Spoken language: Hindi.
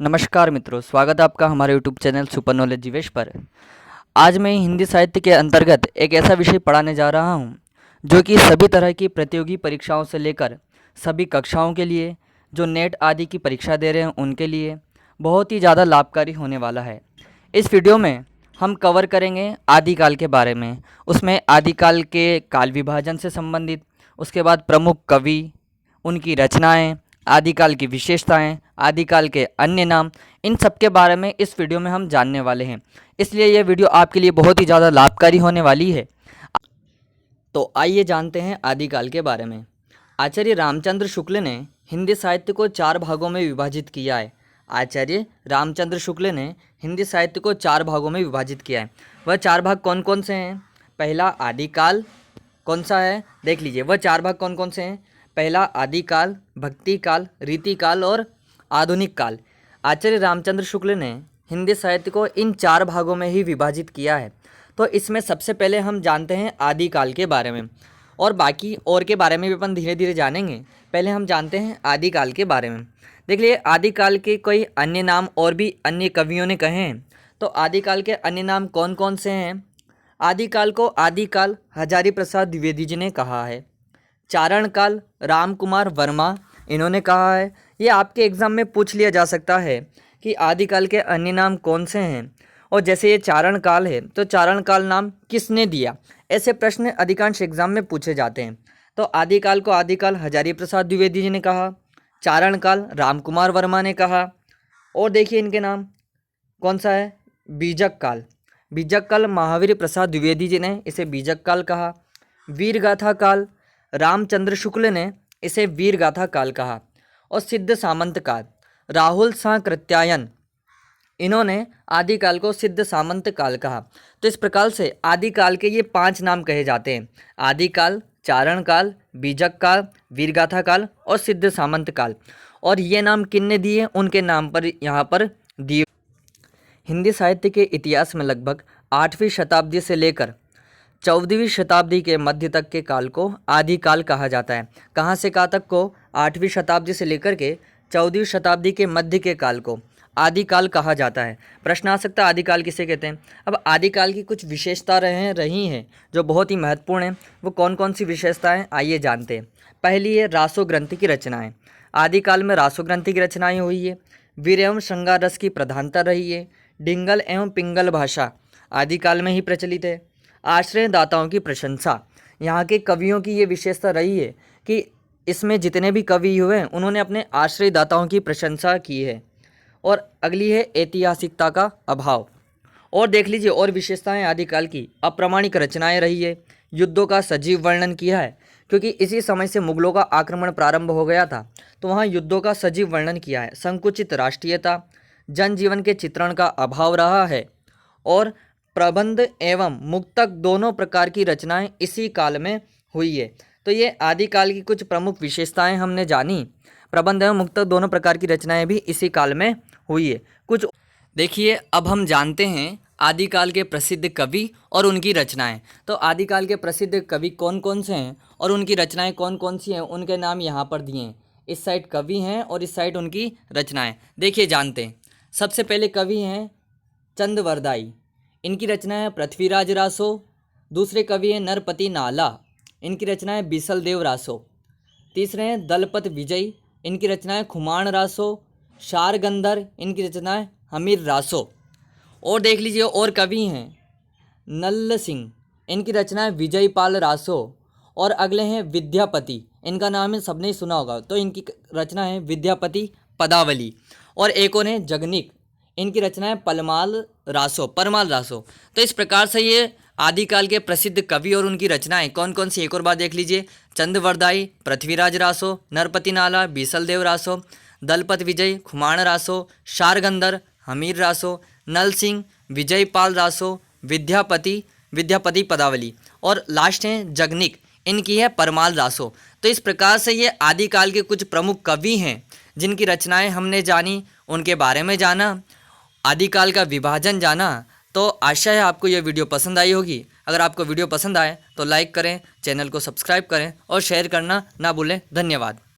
नमस्कार मित्रों, स्वागत है आपका हमारे YouTube channel super knowledge Jeevesh पर। आज मैं हिंदी साहित्य के अंतर्गत एक ऐसा विषय पढ़ाने जा रहा हूं जो कि सभी तरह की प्रतियोगी परीक्षाओं से लेकर सभी कक्षाओं के लिए, जो नेट आदि की परीक्षा दे रहे हैं उनके लिए बहुत ही ज़्यादा लाभकारी होने वाला है। इस वीडियो में हम कवर करेंगे आदिकाल के बारे में। उसमें आदिकाल के काल विभाजन से संबंधित, उसके बाद प्रमुख कवि, उनकी रचनाएं, आदिकाल की विशेषताएं, आदिकाल के अन्य नाम, इन सब के बारे में इस वीडियो में हम जानने वाले हैं। इसलिए यह वीडियो आपके लिए बहुत ही ज़्यादा लाभकारी होने वाली है। तो आइए जानते हैं आदिकाल के बारे में। आचार्य रामचंद्र शुक्ल ने हिंदी साहित्य को 4 भागों में विभाजित किया है। आचार्य रामचंद्र शुक्ल ने हिंदी साहित्य को 4 भागों में विभाजित किया है। वह 4 भाग कौन कौन से हैं? पहला आदिकाल कौन सा है, देख लीजिए। वह 4 भाग कौन कौन से हैं? पहला आदिकाल, भक्तिकाल, रीतिकाल और आधुनिक काल। आचार्य रामचंद्र शुक्ल ने हिंदी साहित्य को इन 4 भागों में ही विभाजित किया है। तो इसमें सबसे पहले हम जानते हैं आदिकाल के बारे में, और बाकी और के बारे में भी अपन धीरे धीरे जानेंगे। पहले हम जानते हैं आदिकाल के बारे में। देख लिए, आदिकाल के कोई अन्य नाम और भी अन्य कवियों ने कहे हैं। तो आदिकाल के अन्य नाम कौन कौन से हैं? आदिकाल को आदिकाल हजारी प्रसाद द्विवेदी जी ने कहा है। चारण काल राम कुमार वर्मा इन्होंने कहा है। ये आपके एग्ज़ाम में पूछ लिया जा सकता है कि आदिकाल के अन्य नाम कौन से हैं। और जैसे ये चारण काल है, तो चारण काल नाम किसने दिया? ऐसे प्रश्न अधिकांश एग्जाम में पूछे जाते हैं। तो आदिकाल को आदिकाल हजारी प्रसाद द्विवेदी जी ने कहा, चारण काल राम कुमार वर्मा ने कहा। और देखिए इनके नाम कौन सा है? बीजक काल। बीजक काल महावीर प्रसाद द्विवेदी जी ने इसे बीजक काल कहा। वीरगाथा काल रामचंद्र शुक्ल ने इसे वीरगाथा काल कहा। और सिद्ध सामंत काल राहुल शाह कृत्यायन इन्होंने आदिकाल को सिद्ध सामंत काल कहा। तो इस प्रकार से आदिकाल के ये 5 नाम कहे जाते हैं: आदिकाल, चारण काल, बीजक काल, वीरगाथा काल और सिद्ध सामंत काल। और ये नाम किनने दिए? उनके नाम पर यहाँ पर दिए। हिंदी साहित्य के इतिहास में लगभग 8वीं शताब्दी से लेकर 14वीं शताब्दी के मध्य तक के काल को आदिकाल कहा जाता है। कहाँ से कहाँ तक को? 8वीं शताब्दी से लेकर के 14वीं शताब्दी के मध्य के काल को आदिकाल कहा जाता है। प्रश्न आ सकता है आदिकाल किसे कहते हैं। अब आदिकाल की कुछ विशेषता रही हैं जो बहुत ही महत्वपूर्ण हैं। वो कौन कौन सी विशेषताएं, आइए जानते हैं। पहली है रासो ग्रंथि की रचनाएं। आदिकाल में रासो ग्रंथि की रचनाएं हुई है। वीर एवं श्रृंगार रस की प्रधानता रही है। डिंगल एवं पिंगल भाषा आदिकाल में ही प्रचलित है। आश्रय दाताओं की प्रशंसा, यहाँ के कवियों की ये विशेषता रही है कि इसमें जितने भी कवि हुए हैं उन्होंने अपने आश्रय दाताओं की प्रशंसा की है। और अगली है ऐतिहासिकता का अभाव। और देख लीजिए और विशेषताएं आदिकाल की, अप्रामाणिक रचनाएं रही है। युद्धों का सजीव वर्णन किया है, क्योंकि इसी समय से मुगलों का आक्रमण प्रारंभ हो गया था, तो वहाँ युद्धों का सजीव वर्णन किया है। संकुचित राष्ट्रीयता, जनजीवन के चित्रण का अभाव रहा है। और प्रबंध एवं मुक्तक दोनों प्रकार की रचनाएं इसी काल में हुई है। तो ये आदिकाल की कुछ प्रमुख विशेषताएं हमने जानी। प्रबंध एवं मुक्तक दोनों प्रकार की रचनाएं भी इसी काल में हुई है। कुछ देखिए, अब हम जानते हैं आदिकाल के प्रसिद्ध कवि और उनकी रचनाएं। तो आदिकाल के प्रसिद्ध कवि कौन कौन से हैं और उनकी रचनाएं कौन कौन सी हैं, उनके नाम यहाँ पर दिए हैं। इस साइड कवि हैं और इस साइड उनकी रचनाएं। देखिए जानते हैं। सबसे पहले कवि हैं चंदवरदाई। इनकी रचना है पृथ्वीराज रासो। दूसरे कवि हैं नरपति नाला। इनकी रचना है बीसलदेव रासो। तीसरे हैं दलपत विजय। इनकी रचना है खुमान रासो। शारगंधर, इनकी रचना है हमीर रासो। और देख लीजिए और कवि हैं नल्ल सिंह। इनकी रचना है विजयपाल रासो। और अगले हैं विद्यापति। इनका नाम है सबने ही सुना होगा, तो इनकी रचना है विद्यापति पदावली। और एक और है जगनिक। इनकी रचना है परमाल रासो। तो इस प्रकार से ये आदिकाल के प्रसिद्ध कवि और उनकी रचनाएं कौन कौन सी, एक और बार देख लीजिए। चंदवरदाई, पृथ्वीराज रासो, नरपति नाला, बीसलदेव रासो, दलपत विजय, खुमान रासो, शारगंधर, हमीर रासो, नल सिंह, विजयपाल रासो, विद्यापति पदावली। और लास्ट हैं जगनिक, इनकी है परमाल रासो। तो इस प्रकार से ये आदिकाल के कुछ प्रमुख कवि हैं जिनकी रचनाएं हमने जानी, उनके बारे में जाना, आदिकाल का विभाजन जाना। तो आशा है आपको यह वीडियो पसंद आई होगी। अगर आपको वीडियो पसंद आए तो लाइक करें, चैनल को सब्सक्राइब करें और शेयर करना ना भूलें। धन्यवाद।